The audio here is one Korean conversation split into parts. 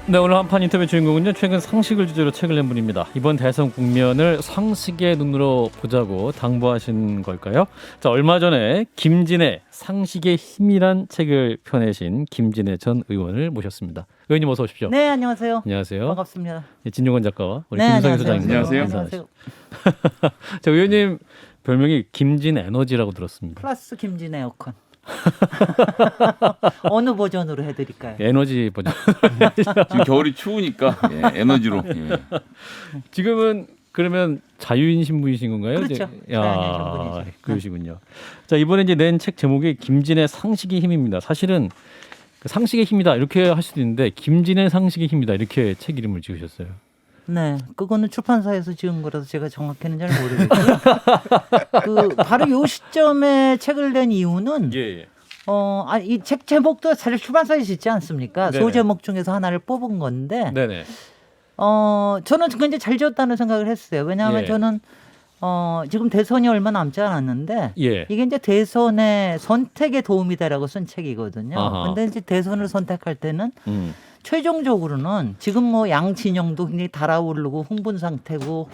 네, 오늘 한판 인터뷰 주인공은요, 최근 상식을 주제로 책을 낸 분입니다. 이번 대선 국면을 상식의 눈으로 보자고 당부하신 걸까요? 자, 얼마 전에 김진애 상식의 힘이란 책을 펴내신 김진애 전 의원을 모셨습니다. 의원님 어서 오십시오. 네, 안녕하세요. 안녕하세요. 반갑습니다. 네, 진용건 작가와 우리 네, 김성희 안녕하세요. 소장님. 안녕하세요. 자, 의원님 별명이 김진 에너지라고 들었습니다. 플러스 김진 에어컨. 어느 버전으로 해드릴까요? 에너지 버전. 지금 겨울이 추우니까 에너지로. 지금은 그러면 자유인 신분이신 건가요? 그렇죠. 자유인 신분이죠. 그러시군요. 자, 이번에 이제 낸 책 제목이 김진의 상식의 힘입니다. 사실은 그 상식의 힘이다 이렇게 할 수도 있는데 김진의 상식의 힘이다 이렇게 책 이름을 지으셨어요. 네, 그거는 출판사에서 지은 거라서 제가 정확히는 잘 모르겠고요. 그 바로 요 시점에 책을 낸 이유는 예. 이 책 제목도 사실 출판사에서 짓지 않습니까? 네네. 소제목 중에서 하나를 뽑은 건데, 네네. 저는 굉장히 잘 지었다는 생각을 했어요. 왜냐하면 예. 저는 지금 대선이 얼마 남지 않았는데 예. 이게 이제 대선의 선택에 도움이 되라고 쓴 책이거든요. 아하. 근데 이제 대선을 선택할 때는 음. 최종적으로는 지금 뭐 양 진영도 굉장히 달아오르고 흥분 상태고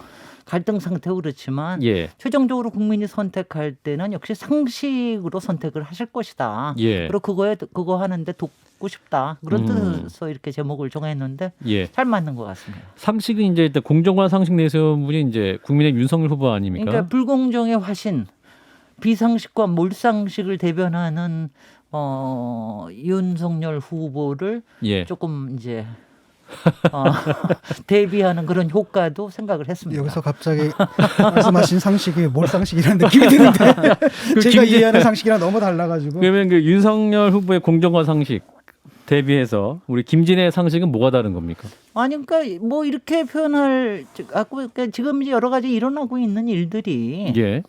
갈등 상태고 그렇지만 예. 최종적으로 국민이 선택할 때는 역시 상식으로 선택을 하실 것이다. 예. 그리고 그거 하는데 돕고 싶다. 그런 뜻에서 이렇게 제목을 정했는데 예. 잘 맞는 것 같습니다. 상식은 이제 일단 공정한 상식 내세운 분이 이제 국민의 윤석열 후보 아닙니까? 그러니까 불공정의 화신, 비상식과 몰상식을 대변하는 윤석열 후보를 예. 조금 이제 대비하는 그런 효과도 생각을 했습니다. 여기서 갑자기 말씀하신 상식이 몰상식이라는 느낌이 드는데 제가 이해하는 상식이랑 너무 달라가지고 그러면 그 윤석열 후보의 공정한 상식 대비해서 우리 김진애 상식은 뭐가 다른 겁니까? 아니 그러니까 뭐 이렇게 표현할 그러니까 지금 이제 여러 가지 일어나고 있는 일들이 예.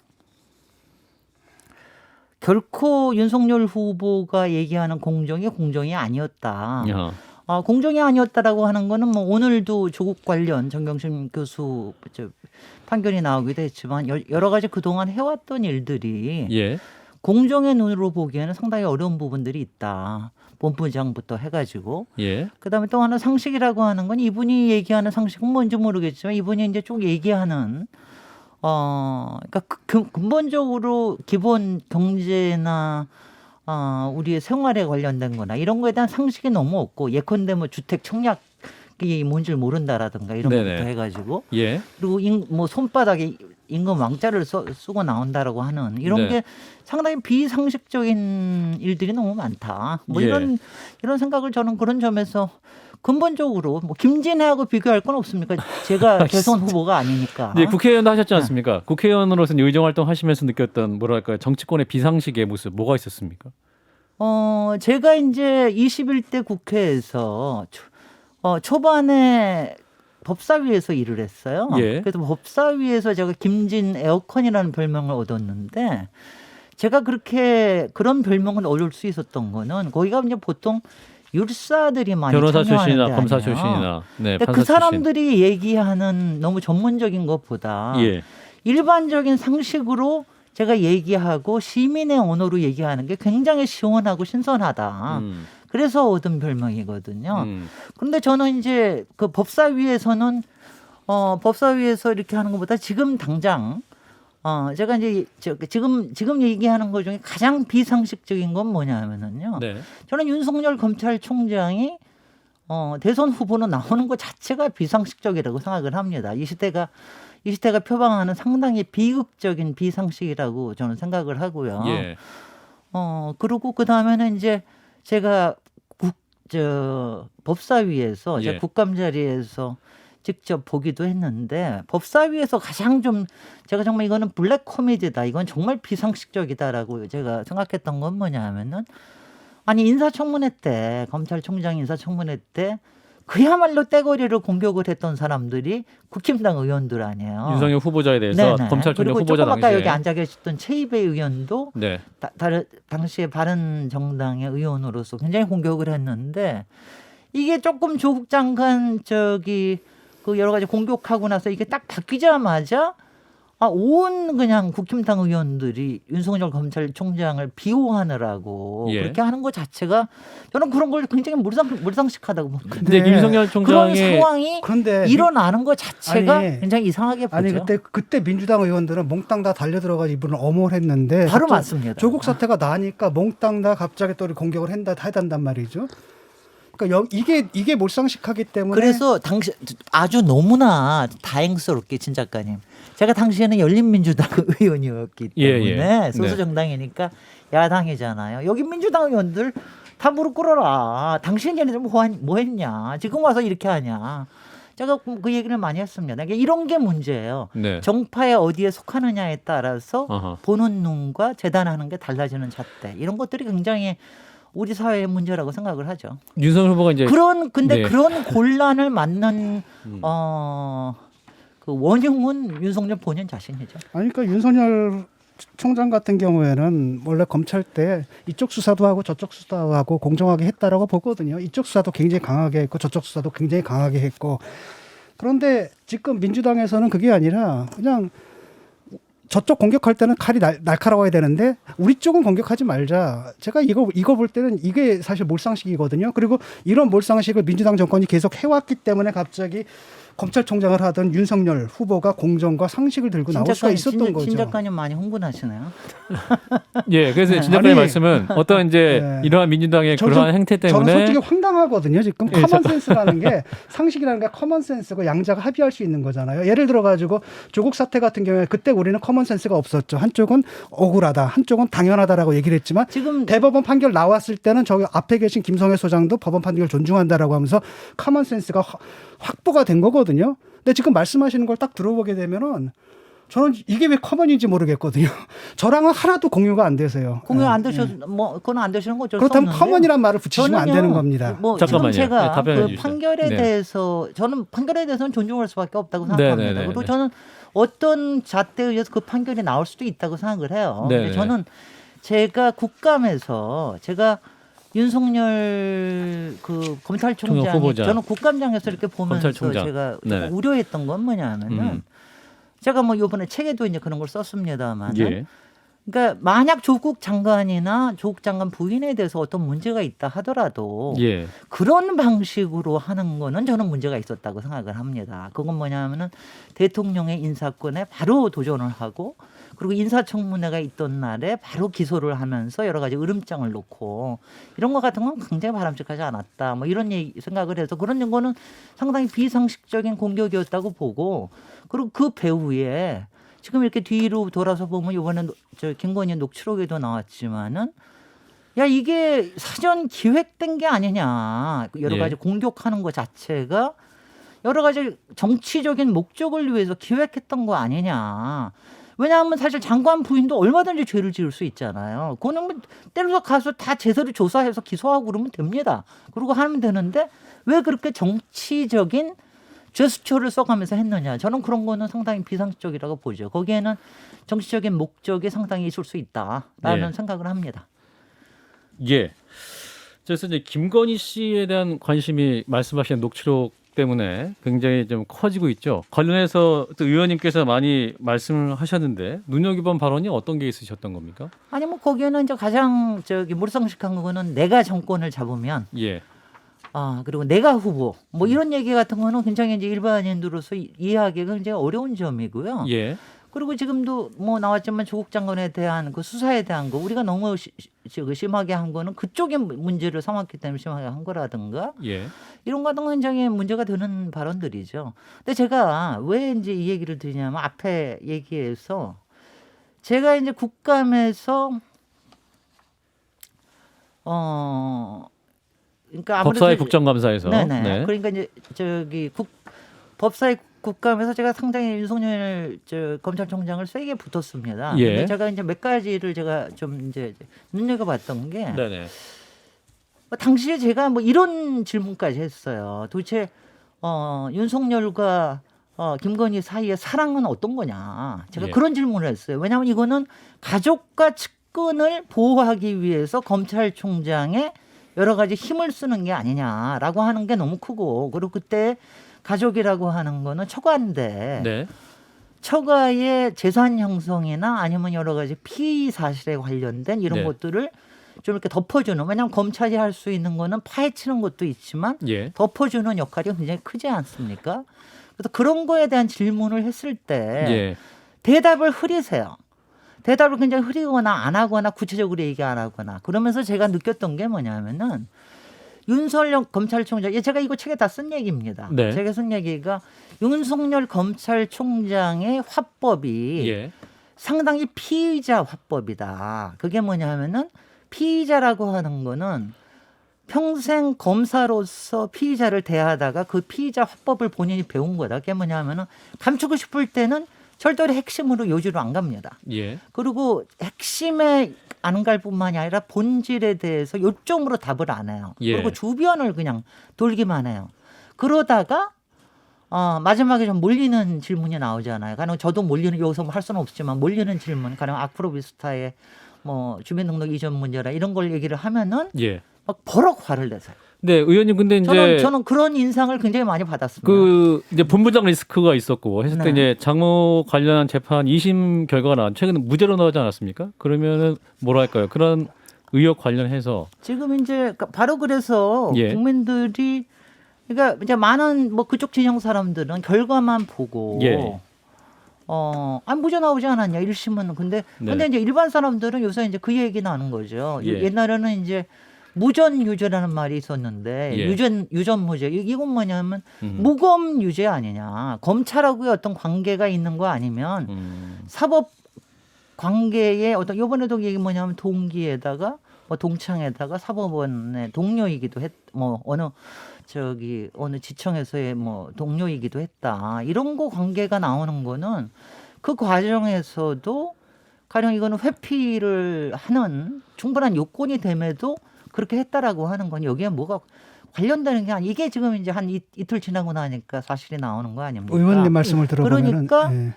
결코 윤석열 후보가 얘기하는 공정이 아니었다. 야. 공정이 아니었다라고 하는 거는 뭐 오늘도 조국 관련 정경심 교수 판결이 나오기도 했지만 여러 가지 그동안 해왔던 일들이 예. 공정의 눈으로 보기에는 상당히 어려운 부분들이 있다. 본부장부터 해가지고 예. 그다음에 또 하나 상식이라고 하는 건 이분이 얘기하는 상식은 뭔지 모르겠지만 이분이 이제 쭉 얘기하는 그러니까 근본적으로 기본 경제나 우리의 생활에 관련된 거나 이런 거에 대한 상식이 너무 없고 예컨대 뭐 주택 청약이 뭔지를 모른다라든가 이런 네네. 것부터 해가지고 예. 그리고 뭐 손바닥에 임금 왕자를 쓰고 나온다라고 하는 이런 네. 게 상당히 비상식적인 일들이 너무 많다. 뭐 예. 이런 생각을 저는 그런 점에서 근본적으로 뭐 김진애하고 비교할 건 없습니까? 제가 대선 후보가 아니니까. 이제 국회의원도 하셨지 않습니까? 국회의원으로서 의정 활동 하시면서 느꼈던 뭐랄까요 정치권의 비상식의 모습 뭐가 있었습니까? 제가 이제 21대 국회에서 초반에 법사위에서 일을 했어요. 예. 그래서 법사위에서 제가 김진 에어컨이라는 별명을 얻었는데 제가 그런 별명을 얻을 수 있었던 거는 거기가 이제 보통 율사들이 많이 변호사 참여하는 출신이나 데 검사 아니에요. 출신이나 네, 근데 판사 그 사람들이 얘기하는 너무 전문적인 것보다 출신. 예. 일반적인 상식으로 제가 얘기하고 시민의 언어로 얘기하는 게 굉장히 시원하고 신선하다. 그래서 얻은 별명이거든요. 그런데 저는 이제 그 법사위에서는 법사위에서 이렇게 하는 것보다 지금 당장 제가 이제 지금 얘기하는 것 중에 가장 비상식적인 건 뭐냐면은요. 네. 저는 윤석열 검찰총장이 대선 후보로 나오는 것 자체가 비상식적이라고 생각을 합니다. 이 시대가 표방하는 상당히 비극적인 비상식이라고 저는 생각을 하고요. 예. 그리고 그 다음에는 이제 제가 법사위에서 예. 제가 국감 자리에서 직접 보기도 했는데 법사위에서 가장 좀 제가 정말 이거는 블랙 코미디다. 이건 정말 비상식적이다라고 제가 생각했던 건 뭐냐면은 아니 인사청문회 때 검찰총장 인사청문회 때 그야말로 떼거리를 공격을 했던 사람들이 국힘당 의원들 아니에요. 윤석열 후보자에 대해서 네네. 검찰총장 그리고 후보자 조금 아까 당시에 여기 앉아 계셨던 최이배 의원도 네. 당시에 바른 정당의 의원으로서 굉장히 공격을 했는데 이게 조금 조국 장관 그 여러 가지 공격하고 나서 이게 딱 바뀌자마자 온 그냥 국힘당 의원들이 윤석열 검찰총장을 비호하느라고 예. 그렇게 하는 것 자체가 저는 그런 걸 굉장히 물상식하다고 봅니다. 근데 윤석열 그런 총장의 상황이 그런데 일어나는 것 자체가 아니, 굉장히 이상하게 보죠. 아니 그때 민주당 의원들은 몽땅 다 달려들어가 이분을 엄호했는데 바로 맞습니다. 조국 사태가 나니까 몽땅 다 갑자기 또 공격을 해단단 말이죠. 그러니까 이게 몰상식하기 때문에 그래서 당시 아주 너무나 다행스럽게 진 작가님 제가 당시에는 열린민주당 의원이었기 때문에 소수 정당이니까 야당이잖아요. 여기 민주당 의원들 다 무릎 꿇어라. 당신 얘네들 뭐 했냐. 지금 와서 이렇게 하냐. 제가 그 얘기를 많이 했습니다. 그러니까 이런 게 문제예요. 네. 정파에 어디에 속하느냐에 따라서 아하. 보는 눈과 재단하는 게 달라지는 잣대. 이런 것들이 굉장히 우리 사회의 문제라고 생각을 하죠. 윤석열 후보가 이제 근데 네. 그런 곤란을 맞는 그 원흉은 윤석열 본인 자신이죠. 아니 그러니까 윤석열 총장 같은 경우에는 원래 검찰 때 이쪽 수사도 하고 저쪽 수사도 하고 공정하게 했다라고 보거든요. 이쪽 수사도 굉장히 강하게 했고 저쪽 수사도 굉장히 강하게 했고 그런데 지금 민주당에서는 그게 아니라 그냥 저쪽 공격할 때는 칼이 날카로워야 되는데 우리 쪽은 공격하지 말자. 제가 이거 볼 때는 이게 사실 몰상식이거든요. 그리고 이런 몰상식을 민주당 정권이 계속 해왔기 때문에 갑자기 검찰총장을 하던 윤석열 후보가 공정과 상식을 들고 나올 수가 있었던 거죠. 신 작가님 많이 흥분하시네요. 예, 그래서 진 작가의 아니, 말씀은 어떤 이제 네. 이러한 민주당의 그러한 행태 때문에 저는 솔직히 황당하거든요. 지금 예, 커먼센스라는 게 상식이라는 게 커먼센스고 양자가 합의할 수 있는 거잖아요. 예를 들어 가지고 조국 사태 같은 경우에 그때 우리는 커먼센스가 없었죠. 한쪽은 억울하다, 한쪽은 당연하다라고 얘기를 했지만 지금 대법원 판결 나왔을 때는 저기 앞에 계신 김성애 소장도 법원 판결을 존중한다라고 하면서 커먼센스가 확보가 된 거거든요. 근데 지금 말씀하시는 걸 딱 들어보게 되면은 저는 이게 왜 커먼인지 모르겠거든요. 저랑은 하나도 공유가 안 되세요. 공유 안 예. 되셔 뭐 그건 안 되시는 거죠. 그렇다면 커먼이란 말을 붙이시면 안 되는 겁니다. 뭐 잠깐만요. 지금 제가 네, 답변해 그 주시죠. 판결에 네. 대해서 저는 판결에 대해서는 존중할 수밖에 없다고 네, 생각합니다. 네, 네, 그리고 네. 저는 어떤 잣대에 의해서 그 판결이 나올 수도 있다고 생각을 해요. 네, 근데 네. 저는 제가 국감에서 제가 윤석열 그 검찰총장이 후보자. 저는 국감장에서 이렇게 보면서 검찰총장. 제가 네. 우려했던 건 뭐냐면은 제가 뭐 이번에 책에도 이제 그런 걸 썼습니다만 예. 그러니까 만약 조국 장관이나 조국 장관 부인에 대해서 어떤 문제가 있다 하더라도 예. 그런 방식으로 하는 거는 저는 문제가 있었다고 생각을 합니다. 그건 뭐냐면은 대통령의 인사권에 바로 도전을 하고 그리고 인사청문회가 있던 날에 바로 기소를 하면서 여러 가지 으름장을 놓고 이런 것 같은 건 굉장히 바람직하지 않았다. 뭐 이런 생각을 해서 그런 거는 상당히 비상식적인 공격이었다고 보고 그리고 그 배후에 지금 이렇게 뒤로 돌아서 보면 이번에 저 김건희 녹취록에도 나왔지만은 야 이게 사전 기획된 게 아니냐 여러 예. 가지 공격하는 것 자체가 여러 가지 정치적인 목적을 위해서 기획했던 거 아니냐. 왜냐하면 사실 장관 부인도 얼마든지 죄를 지을 수 있잖아요. 그거는 뭐 때려서 가서 다 제대로 조사해서 기소하고 그러면 됩니다. 그러고 하면 되는데 왜 그렇게 정치적인 제스처를 써가면서 했느냐. 저는 그런 거는 상당히 비상식적이라고 보죠. 거기에는 정치적인 목적이 상당히 있을 수 있다라는 예. 생각을 합니다. 예. 그래서 이제 김건희 씨에 대한 관심이 말씀하신 녹취록 때문에 굉장히 좀 커지고 있죠. 관련해서 또 의원님께서 많이 말씀을 하셨는데 눈여겨본 발언이 어떤 게 있으셨던 겁니까? 아니 뭐 거기에는 이제 가장 물상식한 거는 내가 정권을 잡으면 예. 그리고 내가 후보 뭐 이런 얘기 같은 거는 굉장히 이제 일반인으로서 이해하기가 굉장히 어려운 점이고요. 예. 그리고 지금도 뭐 나왔지만 조국 장관에 대한 그 수사에 대한 거 우리가 너무 심하게 한 거는 그쪽의 문제를 삼았기 때문에 심하게 한 거라든가 예. 이런 것은 굉장히 문제가 되는 발언들이죠. 근데 제가 왜 이제 이 얘기를 드리냐면 앞에 얘기해서 제가 이제 국감에서 그러니까 아무래도 법사위 국정감사에서. 네네. 네. 그러니까 이제 법사위 국감에서 제가 상당히 윤석열 검찰총장을 세게 붙었습니다. 예. 근데 제가 이제 몇 가지를 제가 좀 이제 눈여겨봤던 게 네네. 당시에 제가 뭐 이런 질문까지 했어요. 도대체 윤석열과 김건희 사이의 사랑은 어떤 거냐. 제가 예. 그런 질문을 했어요. 왜냐하면 이거는 가족과 측근을 보호하기 위해서 검찰총장의 여러 가지 힘을 쓰는 게 아니냐라고 하는 게 너무 크고 그리고 그때 가족이라고 하는 거는 처관데 네. 처가의 재산 형성이나 아니면 여러 가지 피의 사실에 관련된 이런 네. 것들을 좀 이렇게 덮어주는, 왜냐하면 검찰이 할 수 있는 거는 파헤치는 것도 있지만 예. 덮어주는 역할이 굉장히 크지 않습니까? 그래서 그런 거에 대한 질문을 했을 때 예. 대답을 흐리세요. 대답을 굉장히 흐리거나 안 하거나 구체적으로 얘기 안 하거나 그러면서 제가 느꼈던 게 뭐냐면은 윤석열 검찰총장, 제가 이거 책에 다 쓴 얘기입니다. 네. 제가 쓴 얘기가 윤석열 검찰총장의 화법이 예. 상당히 피의자 화법이다. 그게 뭐냐 하면은 피의자라고 하는 거는 평생 검사로서 피의자를 대하다가 그 피의자 화법을 본인이 배운 거다. 그게 뭐냐 하면은 감추고 싶을 때는 절대로 핵심으로 요지로 안 갑니다. 예. 그리고 핵심에 안 갈 뿐만이 아니라 본질에 대해서 요점으로 답을 안 해요. 예. 그리고 주변을 그냥 돌기만 해요. 그러다가 마지막에 좀 몰리는 질문이 나오잖아요. 가령 저도 몰리는, 여기서 할 수는 없지만 몰리는 질문, 가령 아크로비스타의 뭐 주민등록 이전 문제라 이런 걸 얘기를 하면은 예. 막 버럭 화를 내세요. 네, 의원님 근데 이제 저는 그런 인상을 굉장히 많이 받았습니다. 그 이제 본부장 리스크가 있었고 했을 때 네. 이제 장모 관련한 재판 2심 결과가 나왔 최근에 무죄로 나오지 않았습니까? 그러면은 뭐랄까요? 그런 의혹 관련해서 지금 이제 바로 그래서 예. 국민들이, 그러니까 이제 많은 뭐 그쪽 진영 사람들은 결과만 보고 예. 무죄 나오지 않았냐 1심은. 근데 이제 일반 사람들은 요새 이제 그 얘기 나는 거죠. 예. 옛날에는 이제 무전 유죄라는 말이 있었는데 예. 유전 무죄, 이건 뭐냐면 무검 유죄 아니냐. 검찰하고의 어떤 관계가 있는 거 아니면 사법 관계에 어떤, 요번에도 얘기 뭐냐면 동기에다가 뭐 동창에다가 사법원의 동료이기도 뭐 어느 지청에서의 뭐 동료이기도 했다. 이런 거 관계가 나오는 거는 그 과정에서도 가령 이거는 회피를 하는 충분한 요건이 됨에도 그렇게 했다라고 하는 건 여기에 뭐가 관련되는 게 아니, 이게 지금 이제 한 이틀 지나고 나니까 사실이 나오는 거 아닙니까? 의원님 말씀을 들어보면은 그러니까 예.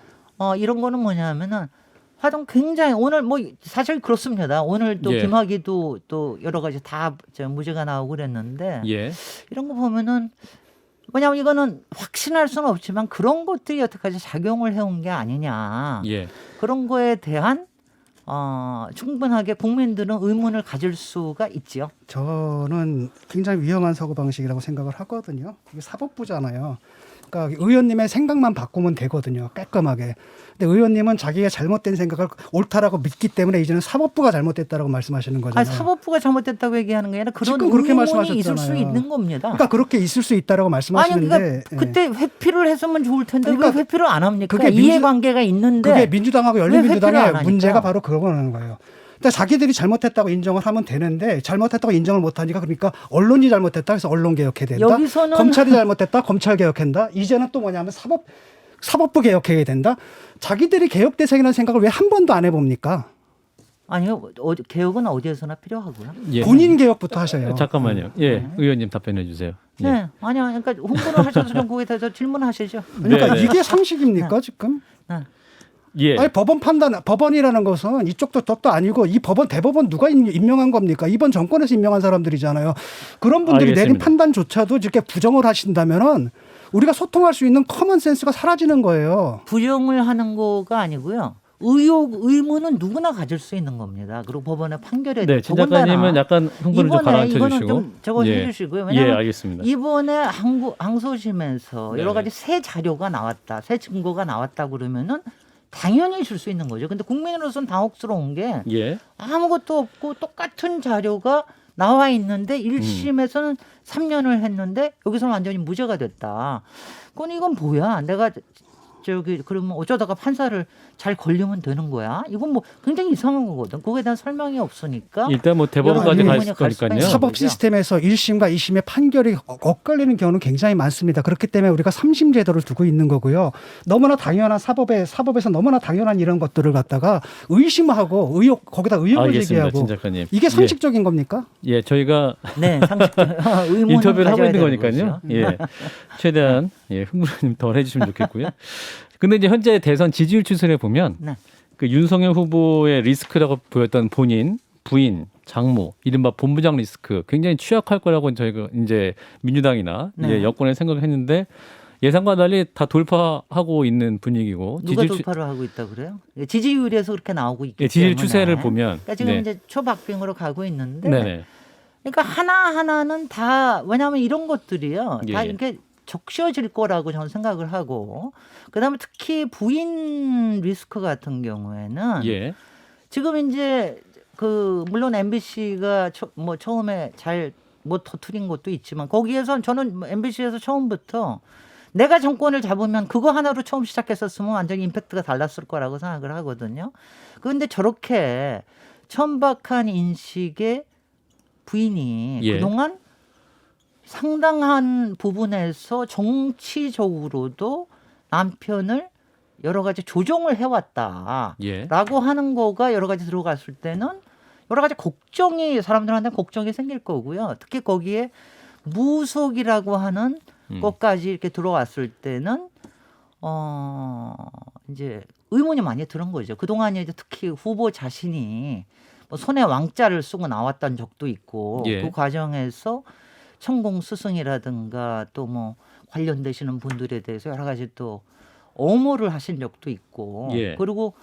이런 거는 뭐냐면은 하여튼 굉장히 오늘 뭐 사실 그렇습니다. 오늘 또 예. 김학의도 또 여러 가지 다 무죄가 나오고 그랬는데 예. 이런 거 보면은 뭐냐면 이거는 확신할 수는 없지만 그런 것들이 여태까지 작용을 해온 게 아니냐. 예. 그런 거에 대한 충분하게 국민들은 의문을 가질 수가 있지요. 저는 굉장히 위험한 사고 방식이라고 생각을 하거든요. 이게 사법부잖아요. 그러니까 의원님의 생각만 바꾸면 되거든요. 깔끔하게. 근데 의원님은 자기가 잘못된 생각을 옳다라고 믿기 때문에 이제는 사법부가 잘못됐다라고 말씀하시는 거잖아요. 사법부가 잘못됐다고 얘기하는 게 아니라 그런 지금 그렇게 의문이 말씀하셨잖아요. 있을 수 있는 겁니다. 그러니까 그렇게 있을 수 있다라고 말씀하시는데 그러니까 그때 회피를 했으면 좋을 텐데 그러니까 왜 회피를 안 합니까? 그게 이해관계가 있는데 그게 민주당하고 왜 회피를 안 열린민주당의 하니까? 문제가 바로 그거는 거예요. 근데 자기들이 잘못했다고 인정을 하면 되는데 잘못했다고 인정을 못하니까 그러니까 언론이 잘못했다 해서 언론 개혁해야 된다. 여기서는 검찰이 잘못했다 검찰 개혁한다. 이제는 또 뭐냐면 사법부 개혁해야 된다. 자기들이 개혁 대상이라는 생각을 왜 한 번도 안 해봅니까? 아니요, 개혁은 어디에서나 필요하고요. 예. 본인 개혁부터 하셔요. 잠깐만요. 예. 의원님 답변해 주세요. 예. 네, 아니요, 그러니까 홍보를 하셔서 좀 거기에 대해서 질문하시죠. 그러니까 네, 네. 이게 상식입니까 지금? 네. 예. 아니 법원이라는 것은 이쪽도 저쪽도 아니고 이 대법원 누가 임명한 겁니까? 이번 정권에서 임명한 사람들이잖아요. 그런 분들이 내린 알겠습니다. 판단조차도 이렇게 부정을 하신다면은 우리가 소통할 수 있는 커먼 센스가 사라지는 거예요. 부정을 하는 거가 아니고요. 의문은 누구나 가질 수 있는 겁니다. 그리고 법원의 판결에 네, 진 작가님은 약간 흥분을 좀 가라앉혀 이거는 주시고. 좀 저거 예. 해주시고요. 예, 왜냐하면 알겠습니다. 이번에 항소심에서 네. 여러 가지 새 자료가 나왔다, 새 증거가 나왔다 그러면은 당연히 줄 수 있는 거죠. 근데 국민으로서는 당혹스러운 게 예. 아무것도 없고 똑같은 자료가 나와 있는데 1심에서는 3년을 했는데 여기서는 완전히 무죄가 됐다. 이건 뭐야? 내가 그러면 어쩌다가 판사를 잘 걸리면 되는 거야? 이건 뭐 굉장히 이상한 거거든. 그거에 대한 설명이 없으니까. 일단 뭐 대법원까지 여러 갈 의문이 갈 수가 거니까요. 있는 사법 거죠. 시스템에서 1심과 2심의 판결이 엇갈리는 경우는 굉장히 많습니다. 그렇기 때문에 우리가 3심 제도를 두고 있는 거고요. 너무나 당연한 사법에서 너무나 당연한 이런 것들을 갖다가 의심하고 거기다 의혹을 알겠습니다, 제기하고 진 작가님. 이게 상식적인 겁니까? 예, 저희가 네, 의문을 인터뷰를 하고 가져야 있는 되는 거니까요. 거죠. 예, 최대한 흥분을 덜 해주시면 좋겠고요. 근데 이제 현재 대선 지지율 추세를 보면 네. 그 윤석열 후보의 리스크라고 보였던 본인, 부인, 장모, 이른바 본부장 리스크 굉장히 취약할 거라고 저희가 이제 민주당이나 네. 이제 여권에 생각을 했는데 예상과 달리 다 돌파하고 있는 분위기고 누가 지지율 돌파를 하고 있다 그래요? 지지율에서 그렇게 나오고 있기 지지율 때문에 추세를 보면 그러니까 지금 네. 이제 초박빙으로 가고 있는데 네네. 그러니까 하나하나는 다 왜냐하면 이런 것들이요. 다 예. 이렇게 적셔질 거라고 저는 생각을 하고 그다음에 특히 부인 리스크 같은 경우에는 예. 지금 이제 그 물론 MBC가 뭐 처음에 잘 못 터트린 것도 있지만 거기에서 저는 MBC에서 처음부터 내가 정권을 잡으면 그거 하나로 처음 시작했었으면 완전히 임팩트가 달랐을 거라고 생각을 하거든요. 그런데 저렇게 천박한 인식의 부인이 예. 그동안 상당한 부분에서 정치적으로도 남편을 여러 가지 조종을 해왔다라고 예. 하는 거가 여러 가지 들어갔을 때는 여러 가지 걱정이 사람들한테 걱정이 생길 거고요. 특히 거기에 무속이라고 하는 것까지 이렇게 들어왔을 때는 이제 의문이 많이 드는 거죠. 그동안 이제 특히 후보 자신이 뭐 손에 왕자를 쓰고 나왔던 적도 있고 예. 그 과정에서 천공 스승이라든가 또 뭐 관련되시는 분들에 대해서 여러 가지 또 엄호를 하신 적도 있고 예. 그리고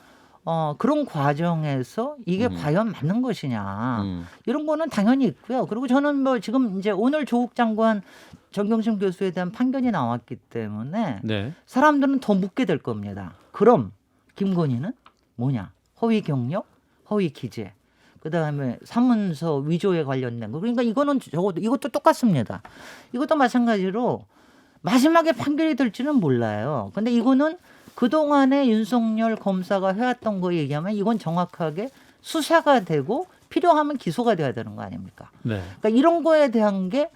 그런 과정에서 이게 과연 맞는 것이냐 이런 거는 당연히 있고요. 그리고 저는 뭐 지금 이제 오늘 조국 장관 정경심 교수에 대한 판결이 나왔기 때문에 네. 사람들은 더 묻게 될 겁니다. 그럼 김건희는 뭐냐? 허위 경력, 허위 기재, 그다음에 사문서 위조에 관련된 거. 그러니까 이거는 적어도 이것도 똑같습니다. 이것도 마찬가지로 마지막에 판결이 될지는 몰라요. 근데 이거는 그동안에 윤석열 검사가 해왔던 거 얘기하면 이건 정확하게 수사가 되고 필요하면 기소가 돼야 되는 거 아닙니까? 네. 그러니까 이런 거에 대한 게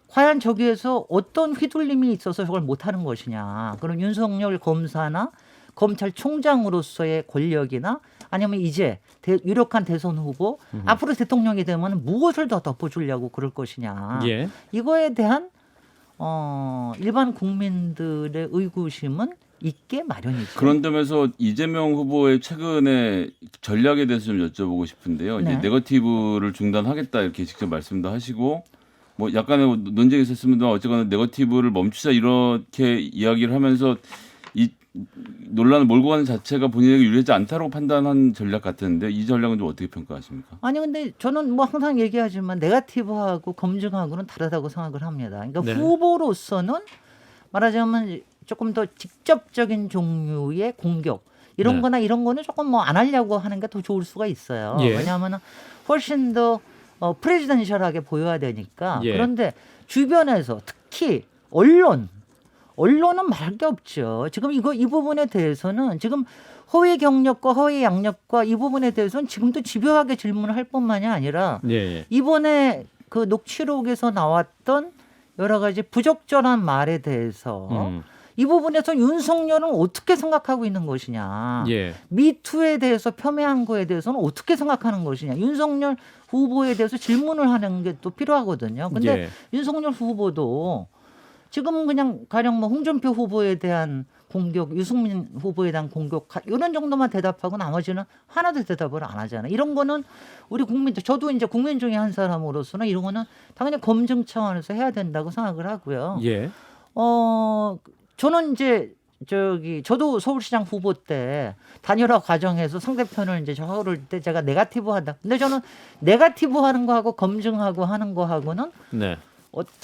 과연 저기에서 어떤 휘둘림이 있어서 저걸 못하는 것이냐. 그럼 윤석열 검사나 검찰총장으로서의 권력이나 아니면 이제 유력한 대선 후보 앞으로 대통령이 되면 무엇을 더 덮어주려고 그럴 것이냐. 예. 이거에 대한 일반 국민들의 의구심은 있게 마련이죠. 그런 점에서 이재명 후보의 최근의 전략에 대해서 좀 여쭤보고 싶은데요. 네. 이제 네거티브를 중단하겠다 이렇게 직접 말씀도 하시고 뭐 약간의 논쟁이 있었습니다만 어쨌거나 네거티브를 멈추자 이렇게 이야기를 하면서 이 논란을 몰고 가는 자체가 본인에게 유리하지 않다고 판단한 전략 같은데 이 전략은 좀 어떻게 평가하십니까? 아니 근데 저는 뭐 항상 얘기하지만 네거티브하고 검증하고는 다르다고 생각을 합니다. 그러니까 네. 후보로서는 말하자면 조금 더 직접적인 종류의 공격 이런 네. 거나 이런 거는 조금 뭐 안 하려고 하는 게 더 좋을 수가 있어요. 예. 왜냐하면 훨씬 더 프레지던셜하게 보여야 되니까. 예. 그런데 주변에서 특히 언론은 말할 게 없죠. 지금 이 부분에 대해서는 지금 허위 경력과 허위 양력과 이 부분에 대해서는 지금도 집요하게 질문을 할 뿐만이 아니라 예. 예. 이번에 그 녹취록에서 나왔던 여러 가지 부적절한 말에 대해서 이 부분에서 윤석열은 어떻게 생각하고 있는 것이냐. 예. 미투에 대해서 폄훼한 거에 대해서는 어떻게 생각하는 것이냐. 윤석열 후보에 대해서 질문을 하는 게 또 필요하거든요. 근데 예. 윤석열 후보도 지금은 그냥 가령 뭐 홍준표 후보에 대한 공격, 유승민 후보에 대한 공격 이런 정도만 대답하고 나머지는 하나도 대답을 안 하잖아요. 이런 거는 우리 국민들, 저도 이제 국민 중에 한 사람으로서는 이런 거는 당연히 검증 차원에서 해야 된다고 생각을 하고요. 예. 저는 이제 저도 서울시장 후보 때 단일화 과정에서 상대편을 이제 저를 때 제가 네거티브 한다. 근데 저는 네거티브 하는 거하고 검증하고 하는 거하고는 네.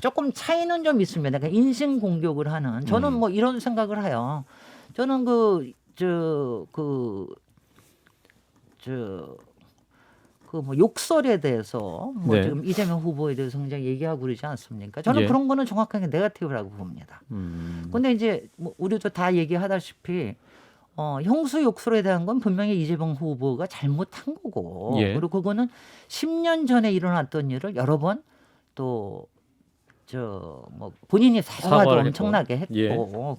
조금 차이는 좀 있습니다. 그러니까 인신 공격을 하는. 저는 뭐 이런 생각을 해요. 저는 뭐 욕설에 대해서 뭐 네. 지금 이재명 후보에 대해서 굉장히 얘기하고 그러지 않습니까? 저는 예. 그런 거는 정확하게 네거티브라고 봅니다. 근데 이제 뭐 우리도 다 얘기하다시피 형수 욕설에 대한 건 분명히 이재명 후보가 잘못한 거고 예. 그리고 그거는 10년 전에 일어났던 일을 여러 번 또 뭐 본인이 사과도 사과를 엄청나게 했고 예.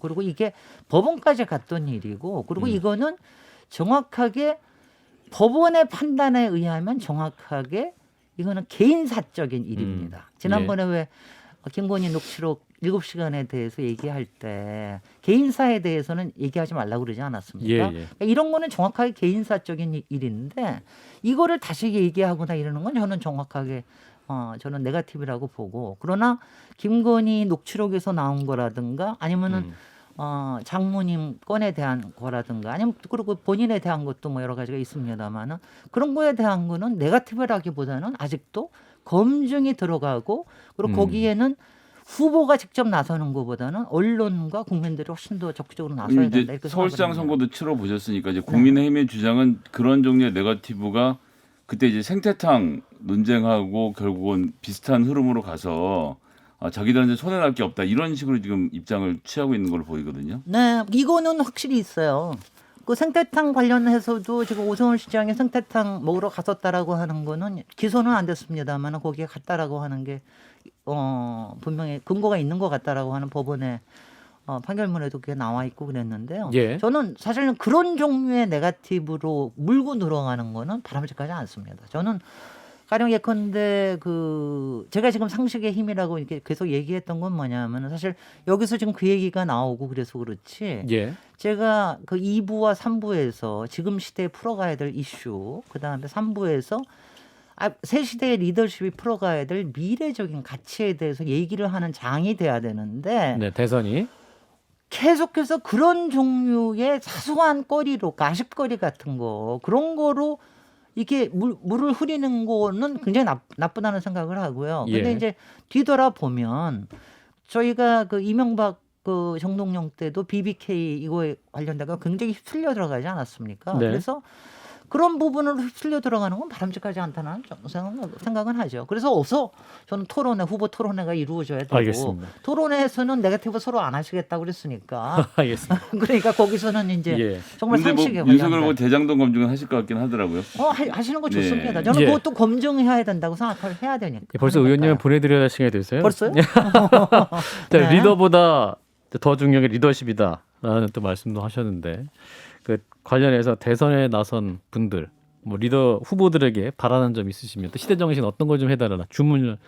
그리고 이게 법원까지 갔던 일이고 그리고 이거는 정확하게 법원의 판단에 의하면 정확하게 이거는 개인사적인 일입니다. 지난번에 왜 김건희 녹취록 7시간에 대해서 얘기할 때 개인사에 대해서는 얘기하지 말라고 그러지 않았습니까? 예, 예. 그러니까 이런 거는 정확하게 개인사적인 일인데 이거를 다시 얘기하거나 이러는 건 저는 정확하게 저는 네거티브라고 보고 그러나 김건희 녹취록에서 나온 거라든가 아니면은 장모님 건에 대한 거라든가 아니면 그리고 본인에 대한 것도 뭐 여러 가지가 있습니다만은 그런 거에 대한 거는 네거티브라기보다는 아직도 검증이 들어가고 그리고 거기에는 후보가 직접 나서는 것보다는 언론과 국민들이 훨씬 더 적극적으로 나서야 된다. 이제 이렇게 서울시장 생각을 합니다. 선거도 치러 보셨으니까 이제 국민의힘의 주장은 그런 종류의 네거티브가 그때 이제 생태탕 논쟁하고 결국은 비슷한 흐름으로 가서 자기들한테 손해날 게 없다 이런 식으로 지금 입장을 취하고 있는 걸로 보이거든요. 네, 이거는 확실히 있어요. 그 생태탕 관련해서도 지금 오세훈 시장이 생태탕 먹으러 갔었다라고 하는 거는 기소는 안 됐습니다만 거기에 갔다라고 하는 게 분명히 근거가 있는 것 같다라고 하는 법원의 판결문에도 그게 나와 있고 그랬는데요. 예. 저는 사실은 그런 종류의 네거티브로 물고 들어가는 거는 바람직하지 않습니다. 저는 가령 예컨대 제가 지금 상식의 힘이라고 이렇게 계속 얘기했던 건 뭐냐면은 사실 여기서 지금 그 얘기가 나오고 그래서 그렇지. 예. 제가 그 2부와 3부에서 지금 시대에 풀어가야 될 이슈, 그다음에 3부에서 새 시대의 리더십이 풀어가야 될 미래적인 가치에 대해서 얘기를 하는 장이 돼야 되는데 네, 대선이. 계속해서 그런 종류의 사소한 거리로 가십거리 같은 거 그런 거로 이게 물을 흐리는 거는 굉장히 나쁘다는 생각을 하고요. 근데 예. 이제 뒤돌아 보면 저희가 그 이명박 그 정동영 때도 BBK 이거에 관련돼서 굉장히 휩쓸려 들어가지 않았습니까? 네. 그래서 그런 부분을 휩쓸려 들어가는 건 바람직하지 않다는 생각은 하죠. 그래서 어서 저는 후보 토론회가 이루어져야 되고 알겠습니다. 토론회에서는 네거티브 서로 안 하시겠다고 그랬으니까 알겠습니다. 그러니까 거기서는 이제 예. 정말 근데 뭐 상식에 윤석열 관련된 뭐 대장동 검증을 하실 것 같긴 하더라고요. 하시는 거 네. 좋습니다. 저는 예. 그것도 검증해야 된다고 생각을 해야 되니까. 벌써 하는 의원님 거니까요. 보내드려야 할 시간이 됐어요. 벌써요? 자, 네. 리더보다 더 중요한 게 리더십이다라는 또 말씀도 하셨는데 그 관련해서 대선에 나선 분들, 뭐 리더 후보들에게 바라는 점 있으시면 또 시대 정신 어떤 걸 좀 해달라나 주문을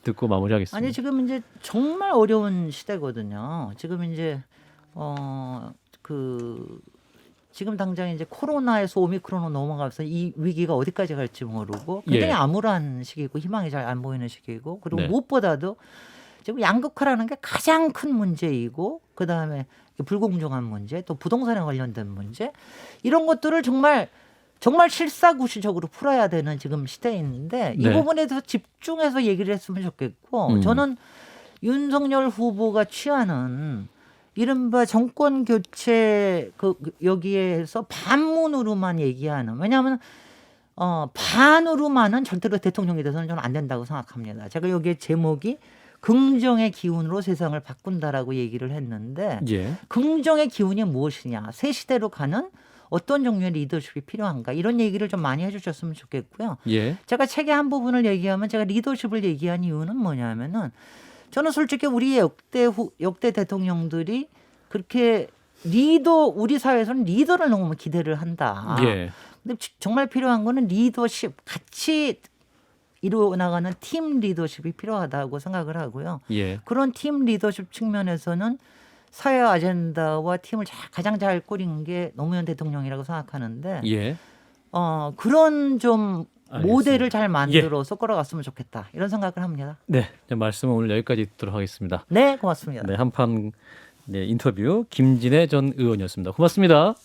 듣고 마무리하겠습니다. 아니 지금 이제 정말 어려운 시대거든요. 지금 이제 지금 당장 이제 코로나에서 오미크론으로 넘어가서 이 위기가 어디까지 갈지 모르고 굉장히 예. 암울한 시기고 희망이 잘 안 보이는 시기고 그리고 네. 무엇보다도 지금 양극화라는 게 가장 큰 문제이고 그 다음에 불공정한 문제 또 부동산에 관련된 문제 이런 것들을 정말 실사구시적으로 풀어야 되는 지금 시대인데 이 네. 부분에 대해서 집중해서 얘기를 했으면 좋겠고 저는 윤석열 후보가 취하는 이른바 정권 교체 여기에서 반문으로만 얘기하는 왜냐하면 반으로만은 절대로 대통령이 돼서는 저는 안 된다고 생각합니다. 제가 여기에 제목이 긍정의 기운으로 세상을 바꾼다라고 얘기를 했는데 예. 긍정의 기운이 무엇이냐 새 시대로 가는 어떤 종류의 리더십이 필요한가 이런 얘기를 좀 많이 해주셨으면 좋겠고요. 예. 제가 책의 한 부분을 얘기하면 제가 리더십을 얘기한 이유는 뭐냐면은 저는 솔직히 우리 역대 대통령들이 그렇게 우리 사회에서는 리더를 너무 기대를 한다. 예. 근데 정말 필요한 거는 리더십 같이 이루어나가는 팀 리더십이 필요하다고 생각을 하고요. 예. 그런 팀 리더십 측면에서는 사회 아젠다와 팀을 가장 잘 꾸린 게 노무현 대통령이라고 생각하는데 예. 그런 좀 알겠습니다. 모델을 잘 만들어서 끌어갔으면 좋겠다 이런 생각을 합니다. 네. 말씀은 오늘 여기까지 듣도록 하겠습니다. 네, 고맙습니다. 네, 한판 인터뷰 김진애 전 의원이었습니다. 고맙습니다.